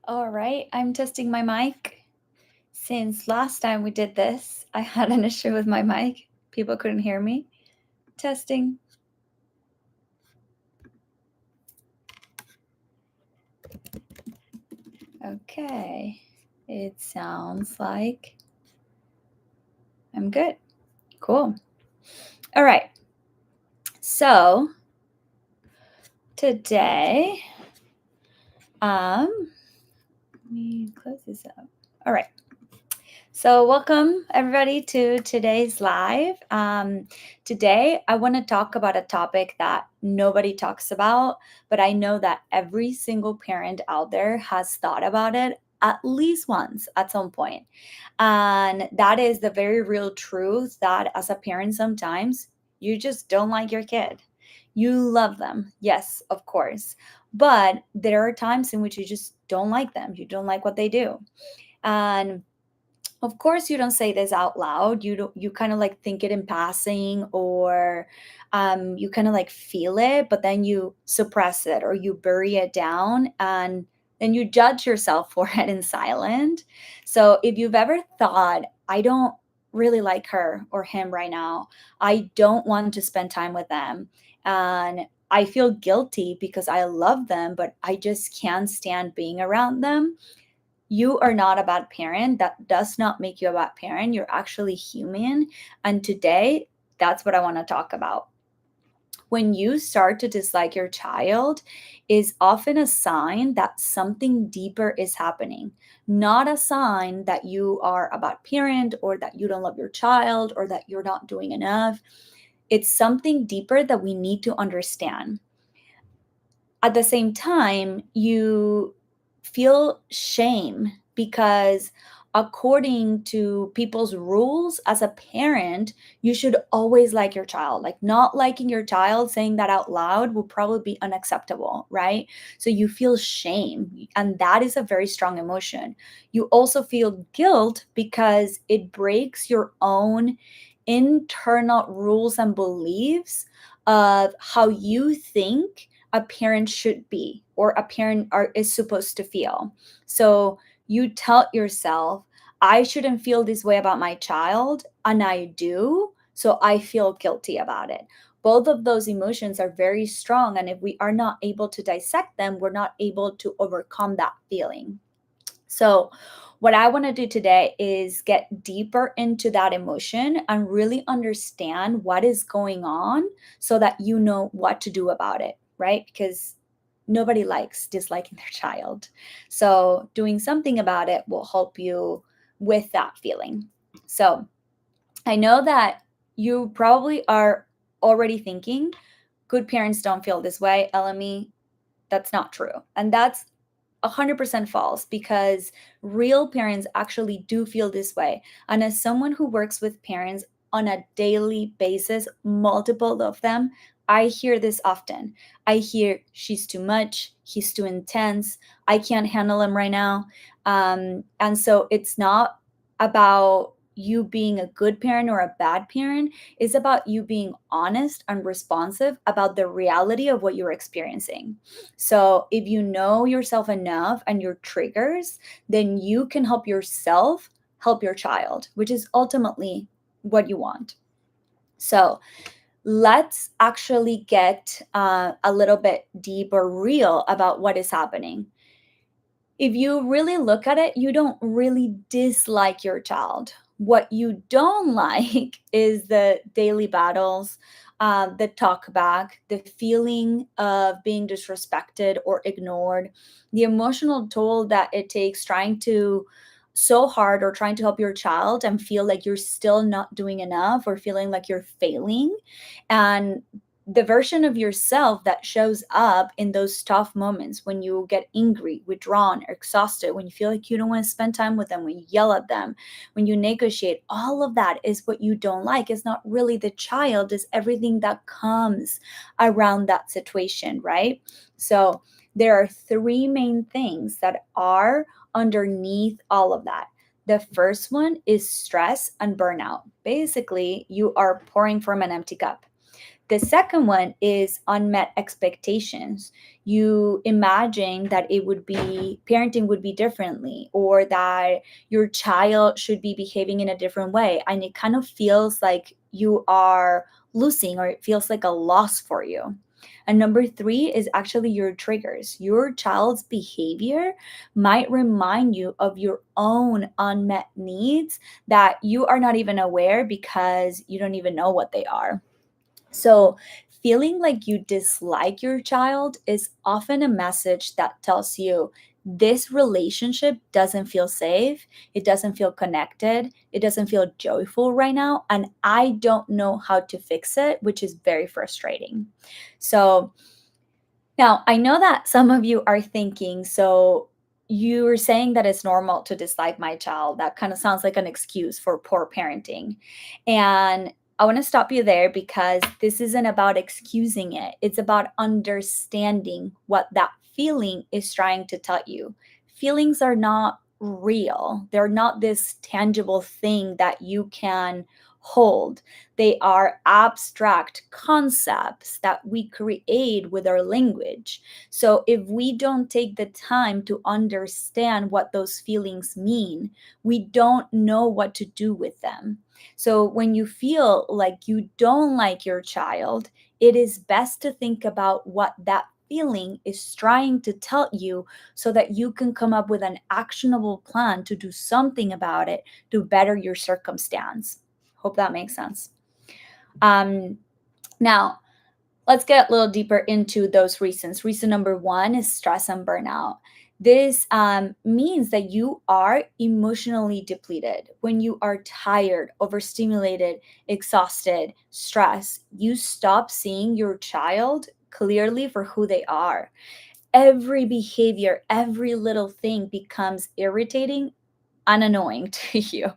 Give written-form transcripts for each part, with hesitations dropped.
All right, I'm testing my mic. Since last time we did this, I had an issue with my mic. People couldn't hear me. Testing. Okay. It sounds like I'm good. Cool. All right. So today, let me close this up. All right. So, welcome everybody to today's live. Today, I want to talk about a topic that nobody talks about, but I know that every single parent out there has thought about it at least once at some point. And that is the very real truth that as a parent, sometimes you just don't like your kid. You love them, yes, of course, but there are times in which you just don't like them. You don't like what they do. And of course you don't say this out loud, you kind of like think it in passing, or you kind of like feel it, but then you suppress it or you bury it down, and then you judge yourself for it in silent. So if you've ever thought, I don't really like her or him right now, I don't want to spend time with them, and I feel guilty because I love them but I just can't stand being around them, you are not a bad parent. That does not make you a bad parent. You're actually human. And today, that's what I want to talk about. When you start to dislike your child, is often a sign that something deeper is happening, not a sign that you are a bad parent or that you don't love your child or that you're not doing enough. It's something deeper that we need to understand. At the same time, you feel shame because according to people's rules as a parent, you should always like your child. Like not liking your child, saying that out loud will probably be unacceptable, right? So you feel shame, and that is a very strong emotion. You also feel guilt because it breaks your own internal rules and beliefs of how you think a parent should be or a parent is supposed to feel. So you tell yourself, I shouldn't feel this way about my child, and I do. So I feel guilty about it. Both of those emotions are very strong. And if we are not able to dissect them, we're not able to overcome that feeling. So, what I want to do today is get deeper into that emotion and really understand what is going on so that you know what to do about it, right? Because nobody likes disliking their child. So, doing something about it will help you with that feeling. So, I know that you probably are already thinking, good parents don't feel this way, LME. That's not true. And that's 100% false, because real parents actually do feel this way. And as someone who works with parents on a daily basis, multiple of them, I hear this often. I hear, she's too much, he's too intense, I can't handle him right now. And so it's not about you being a good parent or a bad parent. It's about you being honest and responsive about the reality of what you're experiencing. So if you know yourself enough and your triggers, then you can help yourself help your child, which is ultimately what you want. So let's actually get a little bit deep or real about what is happening. If you really look at it, you don't really dislike your child. What you don't like is the daily battles, the talk back, the feeling of being disrespected or ignored, the emotional toll that it takes trying to so hard or trying to help your child and feel like you're still not doing enough or feeling like you're failing. And the version of yourself that shows up in those tough moments when you get angry, withdrawn, or exhausted, when you feel like you don't want to spend time with them, when you yell at them, when you negotiate, all of that is what you don't like. It's not really the child, it's everything that comes around that situation, right? So there are three main things that are underneath all of that. The first one is stress and burnout. Basically, you are pouring from an empty cup. The second one is unmet expectations. You imagine that parenting would be differently, or that your child should be behaving in a different way. And it kind of feels like you are losing, or it feels like a loss for you. And number three is actually your triggers. Your child's behavior might remind you of your own unmet needs that you are not even aware because you don't even know what they are. So, feeling like you dislike your child is often a message that tells you this relationship doesn't feel safe, it doesn't feel connected, it doesn't feel joyful right now, and I don't know how to fix it, which is very frustrating. So, now I know that some of you are thinking, so you were saying that it's normal to dislike my child. That kind of sounds like an excuse for poor parenting. And I want to stop you there because this isn't about excusing it. It's about understanding what that feeling is trying to tell you. Feelings are not real, they're not this tangible thing that you can hold. They are abstract concepts that we create with our language. So if we don't take the time to understand what those feelings mean, we don't know what to do with them. So when you feel like you don't like your child, it is best to think about what that feeling is trying to tell you so that you can come up with an actionable plan to do something about it to better your circumstance. Hope that makes sense. Um, Now, let's get a little deeper into those reasons. Reason number one is stress and burnout. This means that you are emotionally depleted. When you are tired, overstimulated, exhausted, stressed, you stop seeing your child clearly for who they are. Every behavior, every little thing becomes irritating and annoying to you.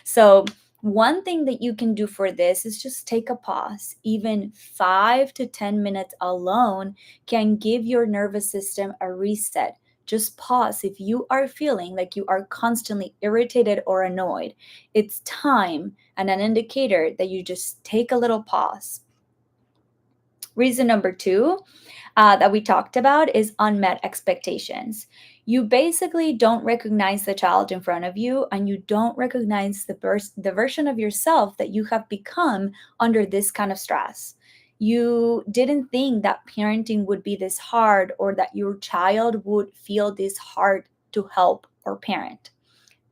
So, one thing that you can do for this is just take a pause. Even 5 to 10 minutes alone can give your nervous system a reset. Just pause. If you are feeling like you are constantly irritated or annoyed, it's time and an indicator that you just take a little pause. Reason number two that we talked about is unmet expectations. You basically don't recognize the child in front of you, and you don't recognize the version of yourself that you have become under this kind of stress. You didn't think that parenting would be this hard, or that your child would feel this hard to help or parent.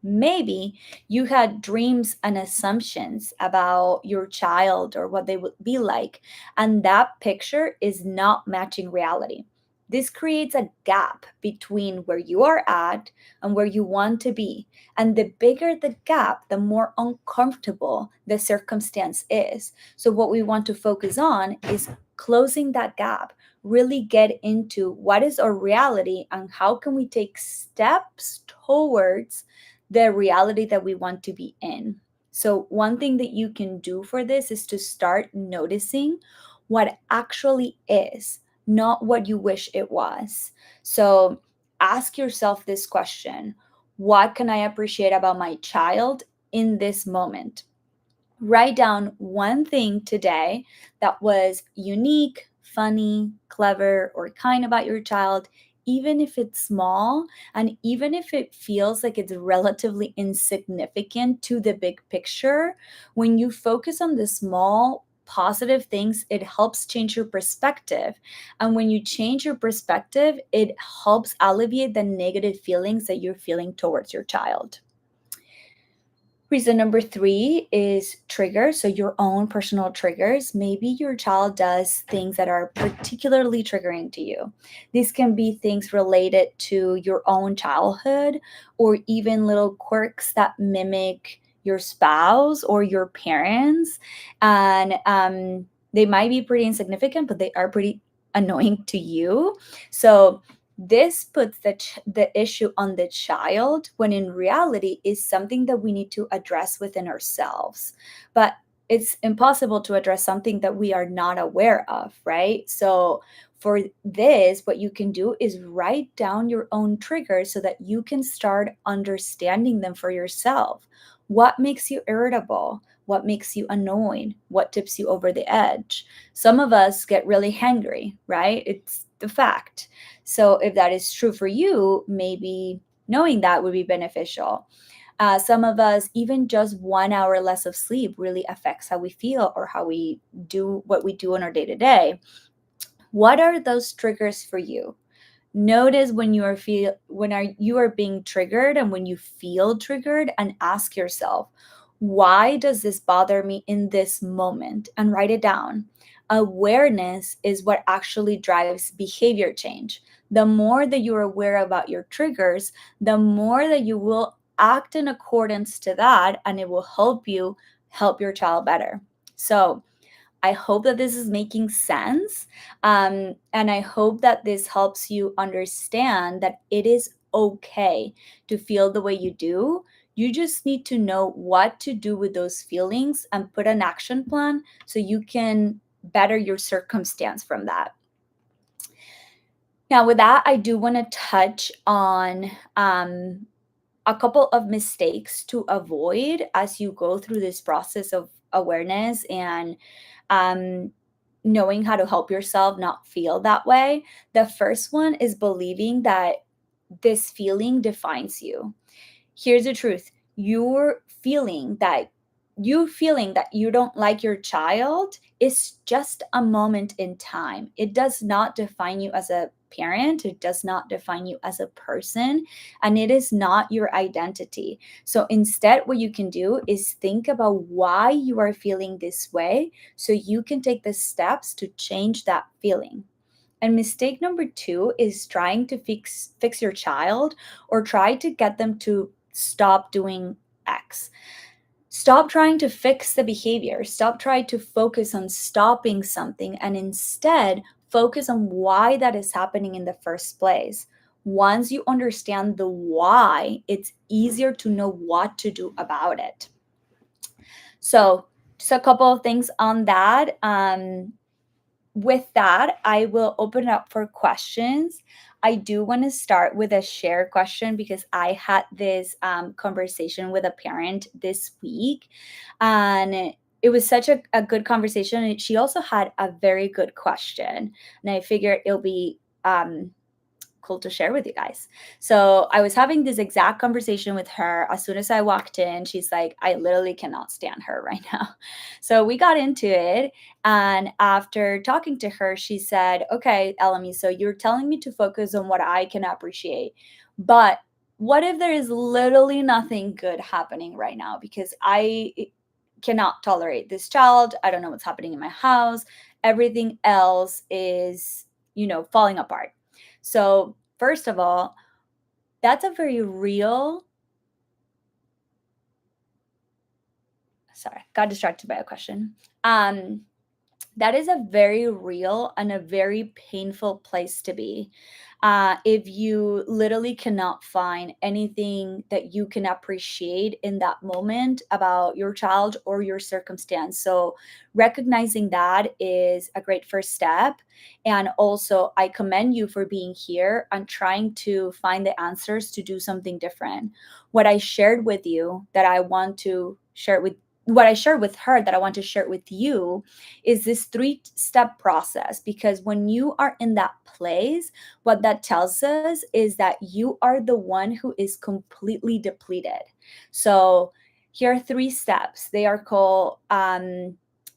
Maybe you had dreams and assumptions about your child or what they would be like, and that picture is not matching reality. This creates a gap between where you are at and where you want to be. And the bigger the gap, the more uncomfortable the circumstance is. So, what we want to focus on is closing that gap, really get into what is our reality and how can we take steps towards the reality that we want to be in. So, one thing that you can do for this is to start noticing what actually is, not what you wish it was. So, ask yourself this question: what can I appreciate about my child in this moment? Write down one thing today that was unique, funny, clever, or kind about your child, even if it's small, and even if it feels like it's relatively insignificant to the big picture. When you focus on the small, positive things, it helps change your perspective. And when you change your perspective, it helps alleviate the negative feelings that you're feeling towards your child. Reason number three is triggers. So, your own personal triggers. Maybe your child does things that are particularly triggering to you. These can be things related to your own childhood, or even little quirks that mimic your spouse or your parents. And they might be pretty insignificant, but they are pretty annoying to you. So, this puts the issue on the child when in reality is something that we need to address within ourselves. But it's impossible to address something that we are not aware of, right? So for this, what you can do is write down your own triggers so that you can start understanding them for yourself. What makes you irritable? What makes you annoyed? What tips you over the edge? Some of us get really hangry, right? It's the fact. So if that is true for you, maybe knowing that would be beneficial. Some of us, even just 1 hour less of sleep really affects how we feel or how we do what we do on our day to day. What are those triggers for you? Notice when you are being triggered and when you feel triggered, and ask yourself, why does this bother me in this moment? And write it down. Awareness is what actually drives behavior change. The more that you are aware about your triggers, the more that you will act in accordance to that, and it will help you help your child better. So I hope that this is making sense. And I hope that this helps you understand that it is okay to feel the way you do. You just need to know what to do with those feelings and put an action plan so you can better your circumstance from that. Now, with that, I do want to touch on a couple of mistakes to avoid as you go through this process of awareness and um, knowing how to help yourself not feel that way. The first one is believing that this feeling defines you. Here's the truth. You're feeling that you don't like your child is just a moment in time. It does not define you as a parent, it does not define you as a person, and it is not your identity. So instead, what you can do is think about why you are feeling this way so you can take the steps to change that feeling. And mistake number two is trying to fix your child or try to get them to stop doing X. Stop trying to fix the behavior. Stop trying to focus on stopping something and instead focus on why that is happening in the first place. Once you understand the why, it's easier to know what to do about it. So, just a couple of things on that. With that, I will open it up for questions. I do want to start with a share question because I had this conversation with a parent this week, and it was such a good conversation. And she also had a very good question, and I figured it'll be cool to share with you guys. So I was having this exact conversation with her. As soon as I walked in, she's like, I literally cannot stand her right now. So we got into it. And after talking to her, she said, okay, Elami, so you're telling me to focus on what I can appreciate. But what if there is literally nothing good happening right now? Because I cannot tolerate this child. I don't know what's happening in my house. Everything else is, falling apart. So, first of all, that's a very real, sorry, got distracted by a question. That is a very real and a very painful place to be. If you literally cannot find anything that you can appreciate in that moment about your child or your circumstance. So, recognizing that is a great first step. And also, I commend you for being here and trying to find the answers to do something different. What I shared with you that I want to share with what I shared with her that I want to share with you is this three-step process, because when you are in that place, what that tells us is that you are the one who is completely depleted. So here are three steps. They are called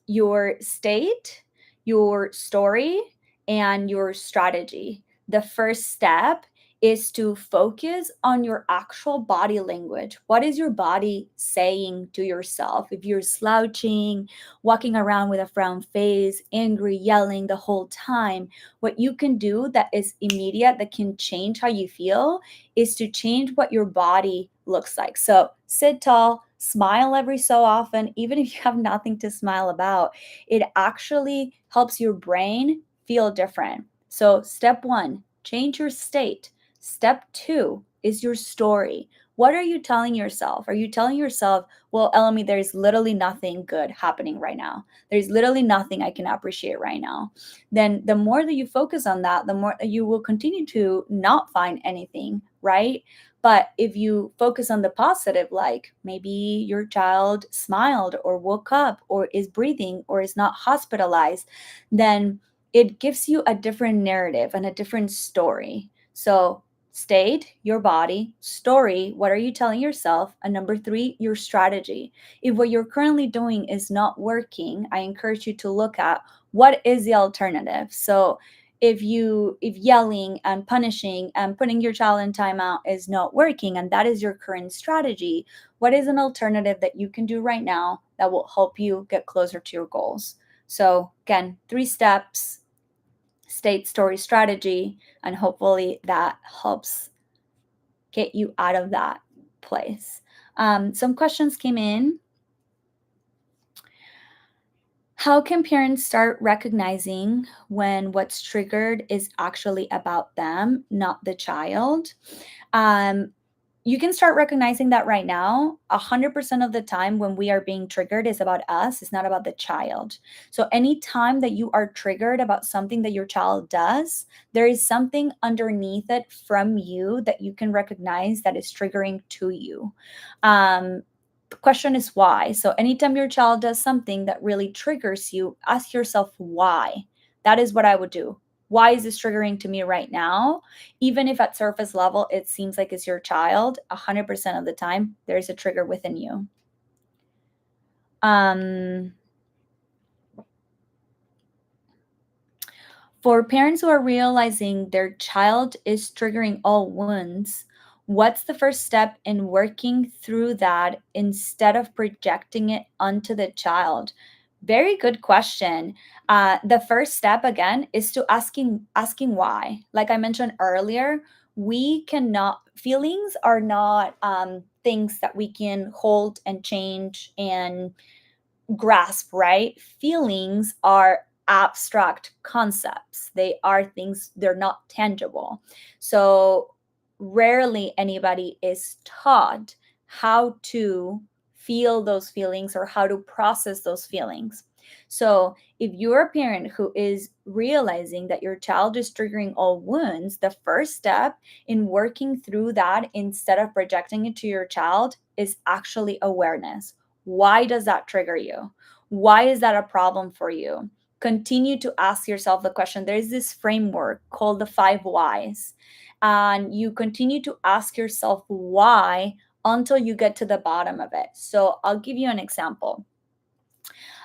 your state, your story, and your strategy. The first step is to focus on your actual body language. What is your body saying to yourself? If you're slouching, walking around with a frown face, angry, yelling the whole time, what you can do that is immediate, that can change how you feel, is to change what your body looks like. So sit tall, smile every so often, even if you have nothing to smile about. It actually helps your brain feel different. So, step one, change your state. Step two is your story. What are you telling yourself? Are you telling yourself, well, Elmi, there's literally nothing good happening right now? There's literally nothing I can appreciate right now. Then the more that you focus on that, the more that you will continue to not find anything, right? But if you focus on the positive, like maybe your child smiled or woke up or is breathing or is not hospitalized, then it gives you a different narrative and a different story. So, state, your body, story, what are you telling yourself? And number three, your strategy. If what you're currently doing is not working, I encourage you to look at what is the alternative. So, if yelling and punishing and putting your child in timeout is not working and that is your current strategy, what is an alternative that you can do right now that will help you get closer to your goals? So again, 3 steps: state, story, strategy, and hopefully that helps get you out of that place. Some questions came in. How can parents start recognizing when what's triggered is actually about them, not the child? Um, you can start recognizing that right now. 100% of the time when we are being triggered is about us, it's not about the child. So, anytime that you are triggered about something that your child does, there is something underneath it from you that you can recognize that is triggering to you. The question is why. So, anytime your child does something that really triggers you, ask yourself why. That is what I would do. Why is this triggering to me right now? Even if at surface level it seems like it's your child, 100% of the time there's a trigger within you. Um, for parents who are realizing their child is triggering all wounds, what's the first step in working through that instead of projecting it onto the child? Very good question. The first step again is to asking why. Like I mentioned earlier, we cannot feelings are not things that we can hold and change and grasp, right? Feelings are abstract concepts. They are things, they're not tangible. So rarely anybody is taught how to feel those feelings or how to process those feelings. So, if you're a parent who is realizing that your child is triggering all wounds, the first step in working through that instead of projecting it to your child is actually awareness. Why does that trigger you? Why is that a problem for you? Continue to ask yourself the question. There's this framework called the 5 whys. And you continue to ask yourself why until you get to the bottom of it. So I'll give you an example.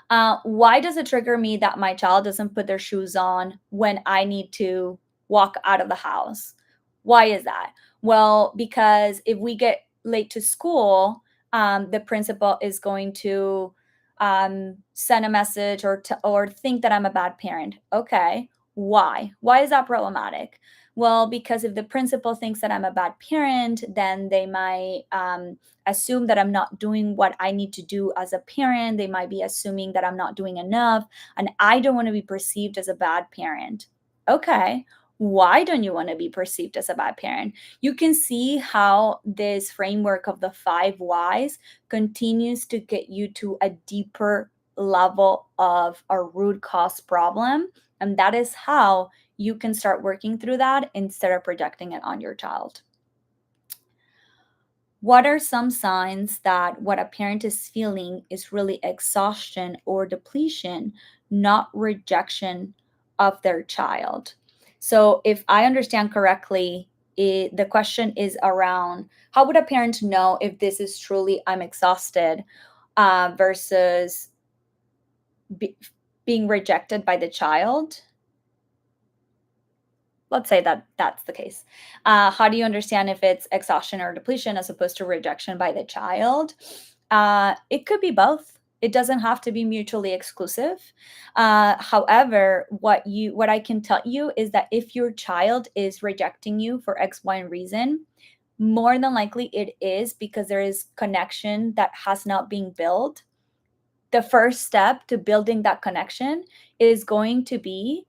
Why does it trigger me that my child doesn't put their shoes on when I need to walk out of the house? Why is that? Well, because if we get late to school, the principal is going to send a message or think that I'm a bad parent. Okay, why? Why is that problematic? Well, because if the principal thinks that I'm a bad parent, then they might assume that I'm not doing what I need to do as a parent. They might be assuming that I'm not doing enough, and I don't want to be perceived as a bad parent. Okay, why don't you want to be perceived as a bad parent? You can see how this framework of the 5 whys continues to get you to a deeper level of a root cause problem. And that is how you can start working through that instead of projecting it on your child. What are some signs that what a parent is feeling is really exhaustion or depletion, not rejection of their child? So, if I understand correctly, the question is around how would a parent know if this is truly I'm exhausted versus be, being rejected by the child? Let's say that that's the case. How do you understand if it's exhaustion or depletion as opposed to rejection by the child? It could be both. It doesn't have to be mutually exclusive. However, what I can tell you is that if your child is rejecting you for X, Y, and reason, more than likely it is because there is connection that has not been built. The first step to building that connection is going to be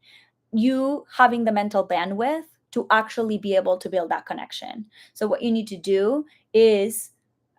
you having the mental bandwidth to actually be able to build that connection. So, what you need to do is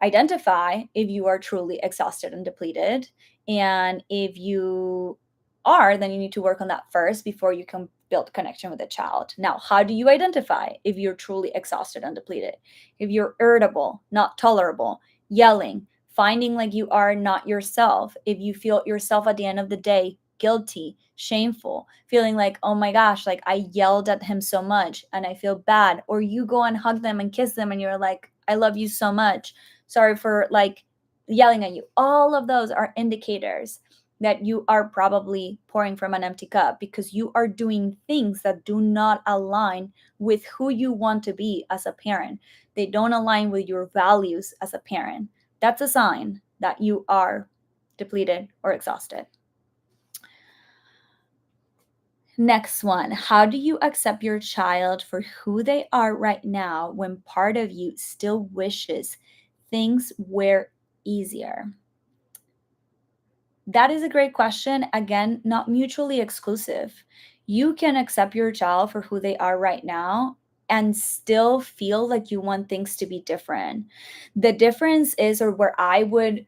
identify if you are truly exhausted and depleted. And if you are, then you need to work on that first before you can build connection with the child. Now, how do you identify if you're truly exhausted and depleted? If you're irritable, not tolerable, yelling, finding like you are not yourself, if you feel yourself at the end of the day guilty, shameful, feeling like, oh my gosh, like I yelled at him so much and I feel bad, or you go and hug them and kiss them and you're like, I love you so much. Sorry for like yelling at you. All of those are indicators that you are probably pouring from an empty cup because you are doing things that do not align with who you want to be as a parent. They don't align with your values as a parent. That's a sign that you are depleted or exhausted. Next one. How do you accept your child for who they are right now when part of you still wishes things were easier? That is a great question. Again, not mutually exclusive. You can accept your child for who they are right now and still feel like you want things to be different. The difference is, or where I would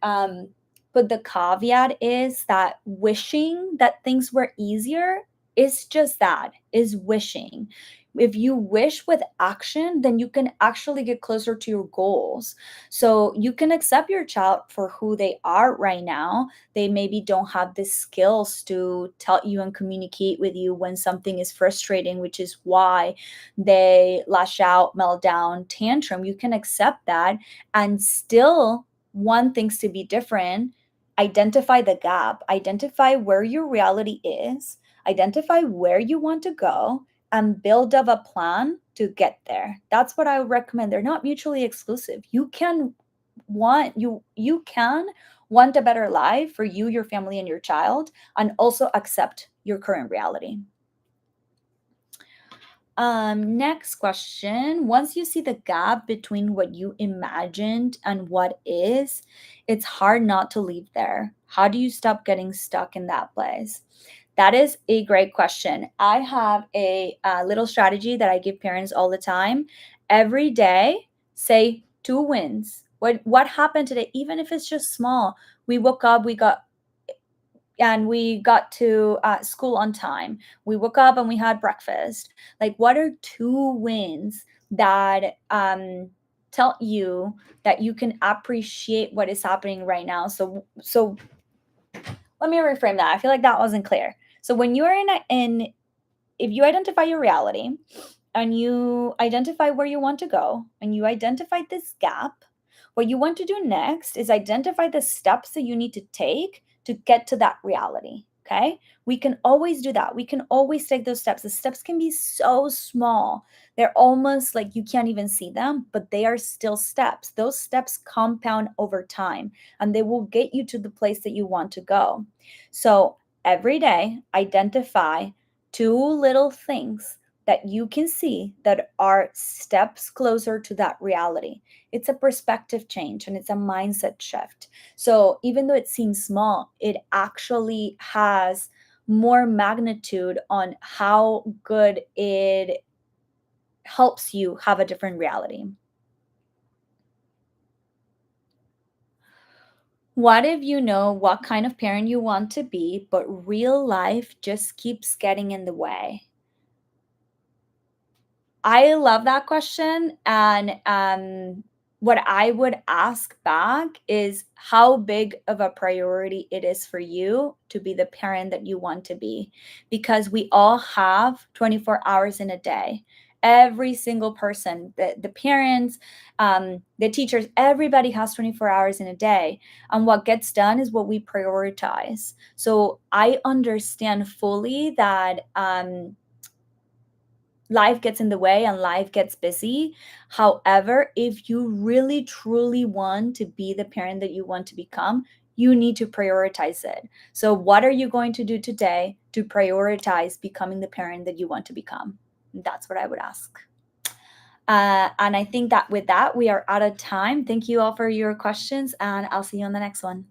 put the caveat is that wishing that things were easier is just that, is wishing. If you wish with action, then you can actually get closer to your goals. So you can accept your child for who they are right now. They maybe don't have the skills to tell you and communicate with you when something is frustrating, which is why they lash out, melt down, tantrum. You can accept that and still want things to be different. Identify the gap, identify where your reality is, identify where you want to go, and build up a plan to get there. That's what I would recommend. They're not mutually exclusive. You can want a better life for you, your family, and your child, and also accept your current reality. Next question. Once you see the gap between what you imagined and what is, it's hard not to leave there. How do you stop getting stuck in that place? That is a great question. I have a little strategy that I give parents all the time. Every day, say 2 wins. What happened today? Even if it's just small. We woke up, we got to school on time. We woke up and we had breakfast. Like, what are 2 wins that tell you that you can appreciate what is happening right now? So let me reframe that. I feel like that wasn't clear. So when you are in if you identify your reality and you identify where you want to go and you identify this gap, what you want to do next is identify the steps that you need to take to get to that reality. Okay. We can always do that. We can always take those steps. The steps can be so small. They're almost like you can't even see them, but they are still steps. Those steps compound over time and they will get you to the place that you want to go. So every day, identify 2 little things that you can see that are steps closer to that reality. It's a perspective change and it's a mindset shift. So even though it seems small, it actually has more magnitude on how good it helps you have a different reality. What if you know what kind of parent you want to be, but real life just keeps getting in the way? I love that question. And what I would ask back is how big of a priority it is for you to be the parent that you want to be. Because we all have 24 hours in a day. Every single person, the parents, the teachers, everybody has 24 hours in a day. And what gets done is what we prioritize. So I understand fully that. Life gets in the way and life gets busy. However, if you really truly want to be the parent that you want to become, you need to prioritize it. So, what are you going to do today to prioritize becoming the parent that you want to become? That's what I would ask. And I think that with that, we are out of time. Thank you all for your questions, and I'll see you on the next one.